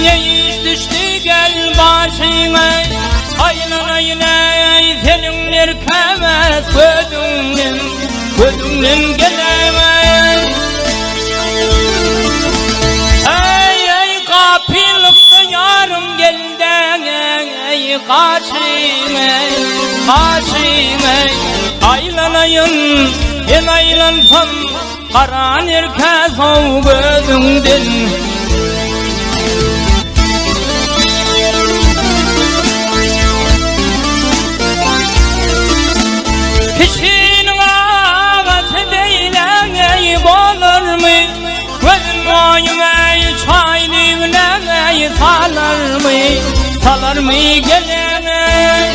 ne iş düştü gel başına. Aylanayın seninler kemez gözümden gelemez. Ey kapılıkta yarım gelden kaçayım aylanayın el aylansam karanır kesov gözümden. Kişinin ağası değil olur mu? Gözün boyuna çaylığına salar mı gelene?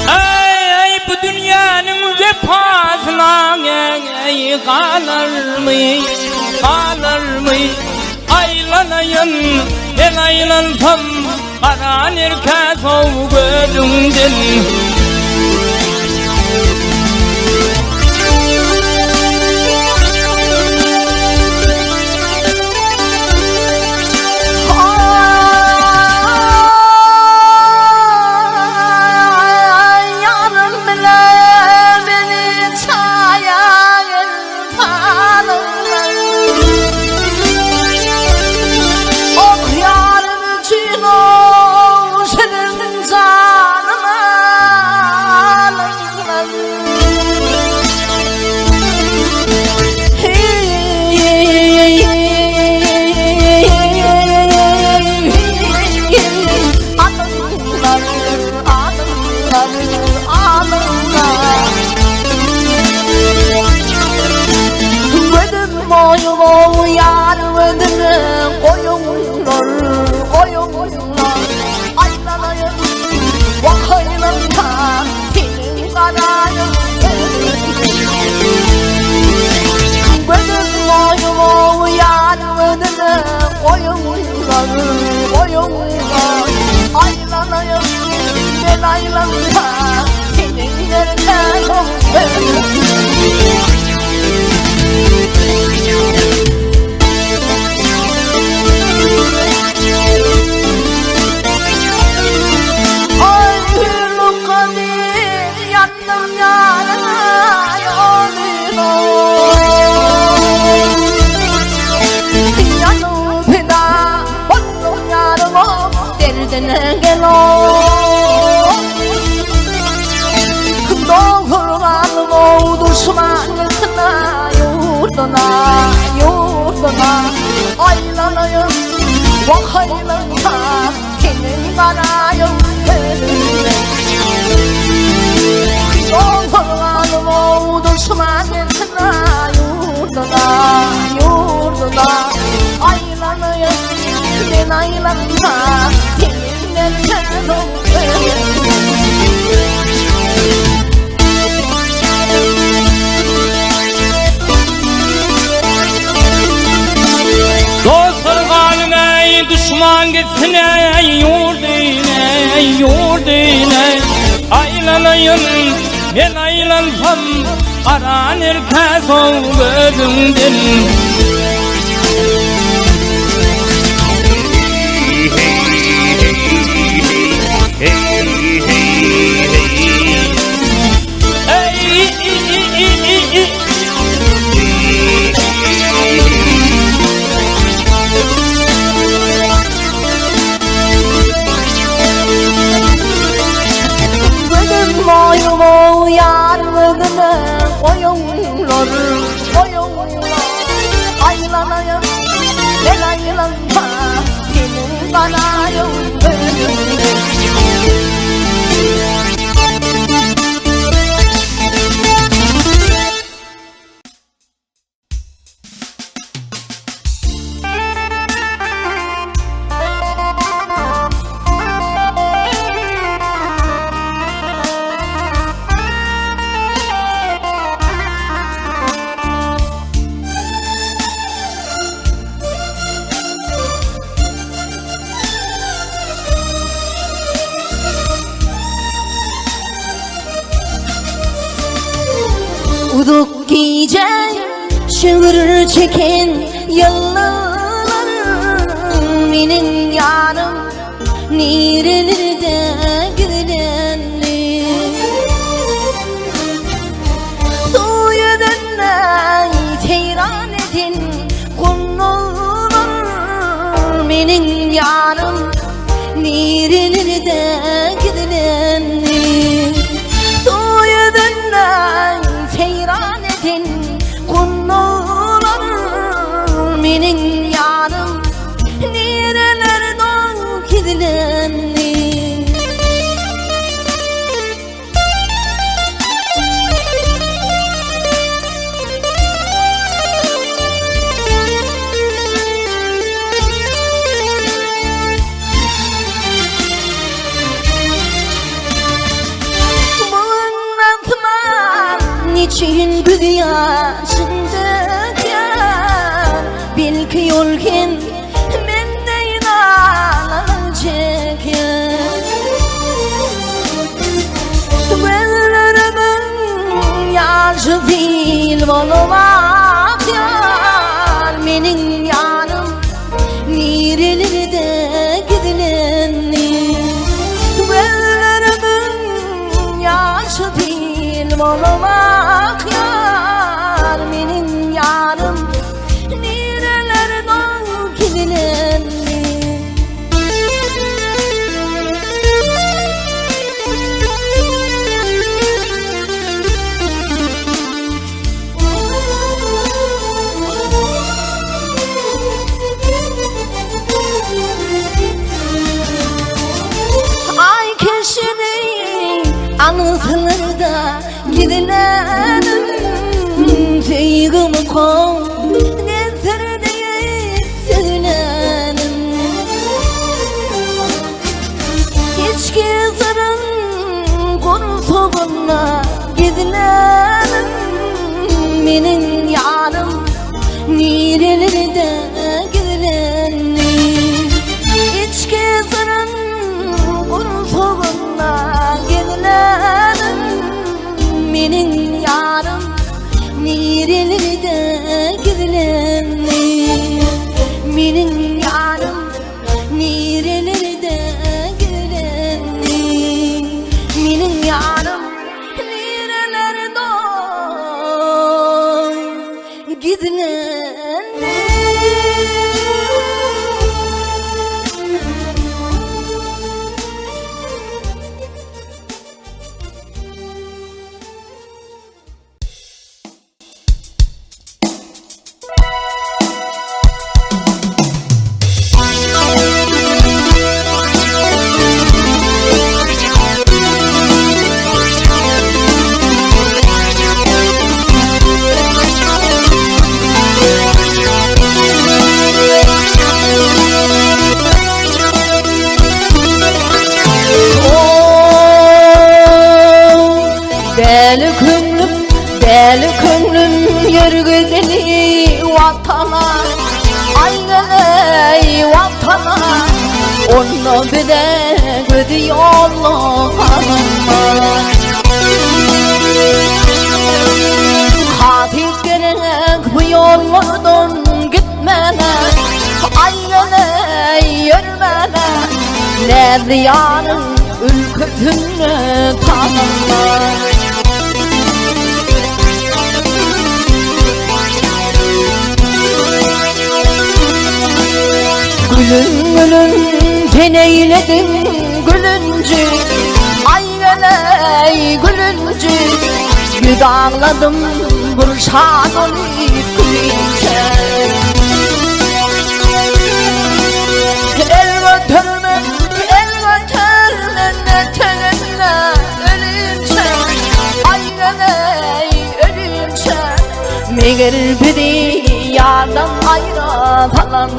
Ey bu dünyanın vefasına kalır mı? Aylanayın el aylansam karanır kesov gözümden. Aylanayım vakaylansa senin karayım Doğurlanım o düşman etme yurduna Aylanayım ben aylansa senin erken düşman gitsine yurdine aylanayın ben aylansam aranır kesov gözümden. Boyumu yarmadını oyunlar Aylanayım ben aylanma senin kanayım Uduk giyecek, şıngır çeken yıllar menin yanım nerelerde gidilenli Soyadından seyran edin kun olur menin yanım nerelerde gidilenli Soyadından seyran edin kun olur menin yanım nerelerden gidilenli Niçin göz yaşın döker Belki yolken menden ağlanacak Gözlerimin yaşı değil olmak yar Menin yanım nerelerde gidilenli Gözlerimin yaşı değil olmak yar Menin yanım nerelerden gidilenli Ay kişinin anıtlarda gidilenim Sevgimi koy nezerde söylenim Hiç gezerim kurtuluna gidilenim Menin yanım nerelerde gidilenim Hiç gezerim kurtuluna gidilenim Menin yanım nerelerde gidilenli Menin yanım nerelerde gidilenli Menin yanım nerelerde gidilenli Deli könlüm yürgüdeli vatana Aynen vatana Onu bir de gödü yollu hanıma Hafif gerek bu yollardan gitmene Aynen yürümene Ne ziyanın ülküsünü tanıma Gülün gülün sen eyledin gülüncü Aynen gülüncü Yüz ağladım burşan olup gülünce El götürmen eteğinle ölünce Aynen ölünce Meğer biri yardan ayrılamaz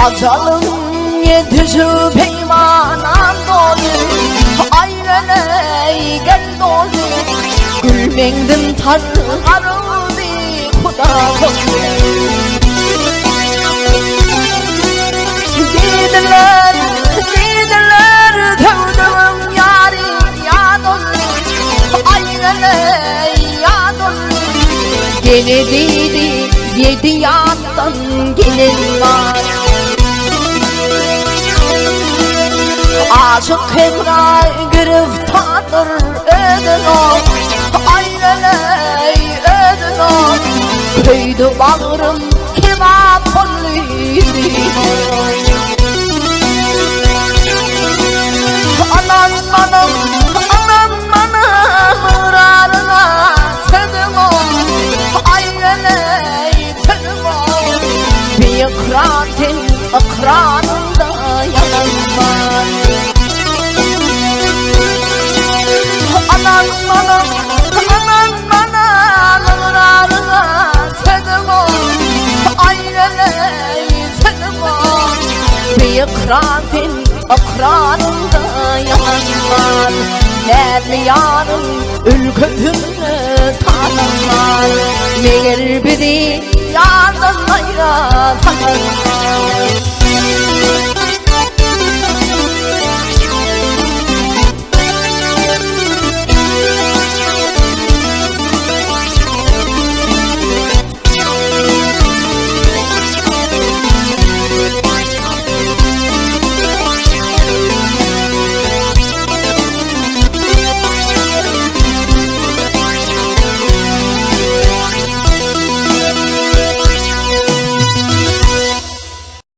Acalım yetişip peymanan dolu Aynen gel dolu Gülmengdim tararıldı kuda kolu Gidiler tevdüm yari ya dolu Aynen Beni dedi yedi yandan gelin var. Aşık Emrah giriftardır edin o, ayreley edin o. Köyde bağırım kime polliydi. Anam anam anam anam ırarına tedim o, ayreley tedim o. Bir ekranında yalan var. Anam anam anam anam ırarına tedim o, ayreley tedim o. Bir ekranında yalan var. Evliyanın ülküdünü tanımlar. Meğer biri yardan ayra tanımlar.